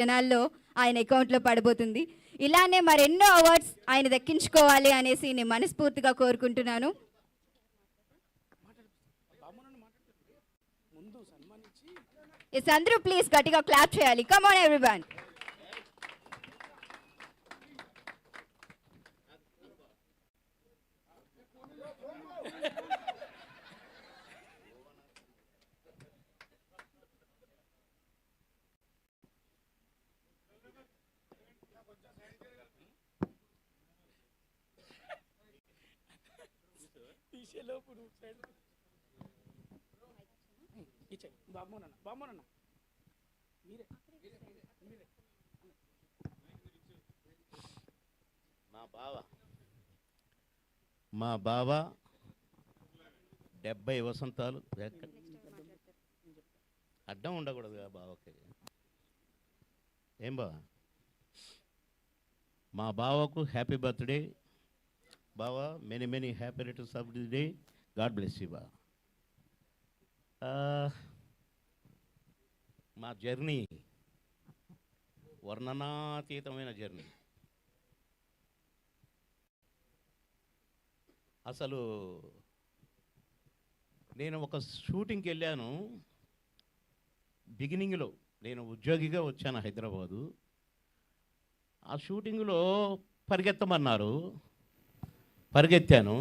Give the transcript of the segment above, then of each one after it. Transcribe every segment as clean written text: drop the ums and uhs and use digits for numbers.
జనాల్లో ఆయన అకౌంట్లో పడబోతుంది. ఇలానే మరెన్నో అవార్డ్స్ ఆయన దక్కించుకోవాలి అనేసి నేను మనస్ఫూర్తిగా కోరుకుంటున్నాను. అందరూ ప్లీజ్ గట్టిగా క్లాప్ చేయాలి. Come on everyone. మా బావ 70 వసంతాలు అడ్డం ఉండకూడదుగా బావకి. ఏం బావ, మా బావకు హ్యాపీ బర్త్డే బావా. Many many happy returns of the day. God bless you బా. మా జర్నీ వర్ణనాతీతమైన జర్నీ. అసలు నేను ఒక షూటింగ్కి వెళ్ళాను. బిగినింగ్లో నేను ఉద్యోగిగా వచ్చాను హైదరాబాదు. ఆ షూటింగ్లో పరిగెత్తమన్నారు, పరిగెత్తాను.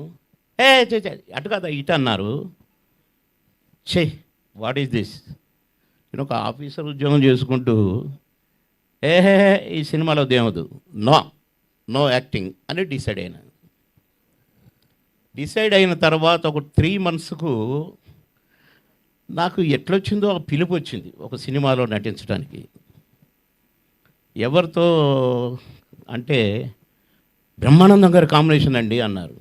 అటు కదా ఇటు అన్నారు. What is this? నేను ఒక ఆఫీసర్ ఉద్యోగం చేసుకుంటూ ఈ సినిమాలో దేవదు, నో యాక్టింగ్ అని డిసైడ్ అయినా. డిసైడ్ అయిన తర్వాత ఒక 3 monthsకు నాకు ఎట్లొచ్చిందో ఒక పిలుపు వచ్చింది ఒక సినిమాలో నటించడానికి. ఎవరితో అంటే బ్రహ్మానందం గారి కాంబినేషన్ అండి అన్నారు.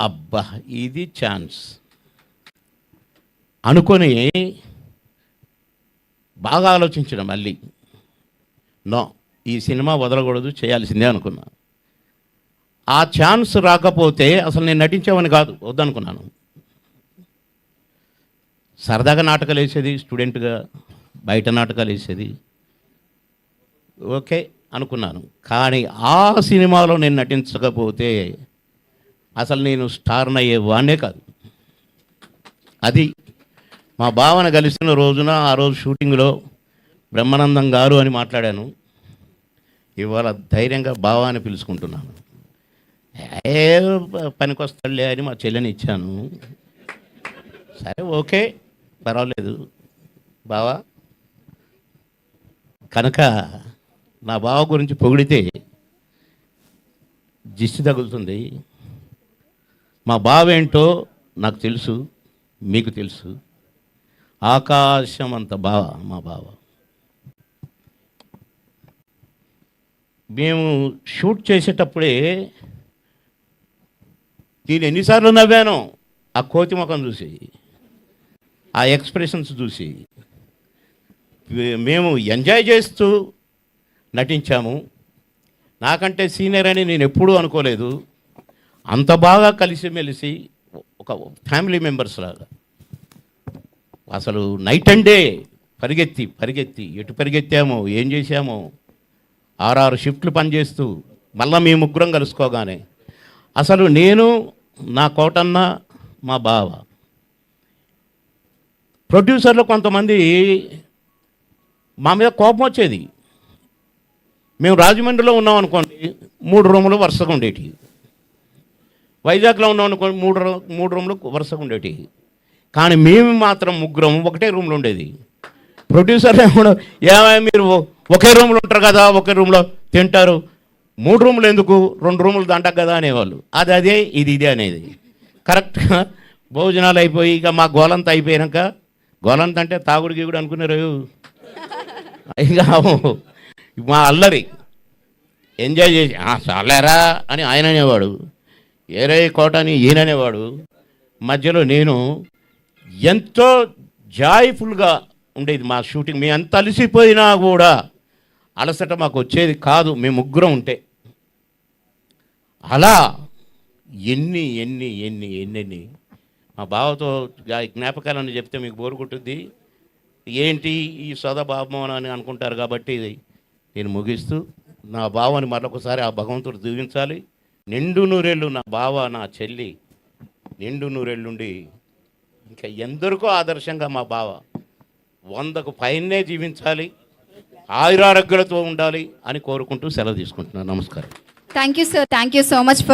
అబ్బా ఇది ఛాన్స్ అనుకొని బాగా ఆలోచించడం. మళ్ళీ ఈ సినిమా వదలకూడదు, చేయాల్సిందే అనుకున్నా. ఆ ఛాన్స్ రాకపోతే అసలు నేను నటించేవాని కాదు, వద్దనుకున్నాను. సరదాగా నాటకాలు వేసేది, స్టూడెంట్గా బయట నాటకాలు వేసేది, ఓకే అనుకున్నాను. కానీ ఆ సినిమాలో నేను నటించకపోతే అసలు నేను స్టార్ని అయ్యేవాడినే కాదు. అది మా భావన కలిసిన రోజున, ఆ రోజు షూటింగ్లో బ్రహ్మానందం గారు అని మాట్లాడాను. ఇవాళ ధైర్యంగా భావాన్ని పిలుచుకుంటున్నాను. పనికొస్తాడులే అని మా చెల్లెని ఇచ్చాను. సరే ఓకే పర్వాలేదు బావా. కనుక నా బావ గురించి పొగిడితే దిష్టి తగులుతుంది. మా బావ ఏంటో నాకు తెలుసు, మీకు తెలుసు. ఆకాశం అంత బావ మా బావ. మేము షూట్ చేసేటప్పుడే నేను ఎన్నిసార్లు నవ్వాను ఆ కోతి ముఖం చూసి, ఆ ఎక్స్ప్రెషన్స్ చూసి. మేము ఎంజాయ్ చేస్తూ నటించాము. నాకంటే సీనియర్ అని నేను ఎప్పుడూ అనుకోలేదు. అంత బాగా కలిసిమెలిసి ఒక ఫ్యామిలీ మెంబర్స్ లాగా. అసలు నైట్ అండ్ డే పరిగెత్తి ఎటు పరిగెత్తామో ఏం చేశామో, 6 షిఫ్ట్లు పనిచేస్తూ మళ్ళీ మీ ముగ్గురం కలుసుకోగానే అసలు నేను, నా కోటన్న, మా బావ. ప్రొడ్యూసర్లు కొంతమంది మా మీద కోపం వచ్చేది. మేము రాజమండ్రిలో ఉన్నాం అనుకోండి, 3 రూములు వరుసగా ఉండేవి. వైజాగ్లో ఉన్నాం అనుకోండి, 3 రూములు వరుసగా ఉండేవి. కానీ మేము మాత్రం ముగ్గురం ఒకటే రూమ్లో ఉండేది. ప్రొడ్యూసర్లు ఏమైనా మీరు ఒకే రూమ్లో ఉంటారు కదా, ఒకే రూమ్లో తింటారు, 3 రూములు ఎందుకు, 2 రూములు దంటకు కదా అనేవాళ్ళు. అదే ఇది అనేది. కరెక్ట్గా భోజనాలు అయిపోయి ఇక మా గోలంతా అయిపోయాక, గోలంత అంటే తాగుడు గీగుడు అనుకున్నారు. ఇక మా అల్లరి ఎంజాయ్ చేసి చాలేరా అని ఆయన అనేవాడు, ఏరే కోట అని ఈయన అనేవాడు. మధ్యలో నేను ఎంతో జాయ్ఫుల్గా ఉండేది మా షూటింగ్. మేము ఎంత అలసిపోయినా కూడా అలసట మాకు వచ్చేది కాదు మేము ముగ్గురం ఉంటే. అలా ఎన్ని మా బావతో జ్ఞాపకాలను చెప్తే మీకు బోరు కొట్టుద్ది. ఏంటి ఈ సదభావం అని అనుకుంటారు కాబట్టి నేను ముగిస్తూ నా బావని మరొకసారి ఆ భగవంతుడు దీవించాలి. నిండు నూరేళ్ళు నా బావ నా చెల్లి నిండు నూరేళ్ళుండి ఇంకా ఎందరికో ఆదర్శంగా మా బావ 100కు పైనే జీవించాలి, ఆయురారోగ్యాలతో ఉండాలి అని కోరుకుంటూ సెలవు తీసుకుంటున్నాను. నమస్కారం. Thank you sir, thank you so much for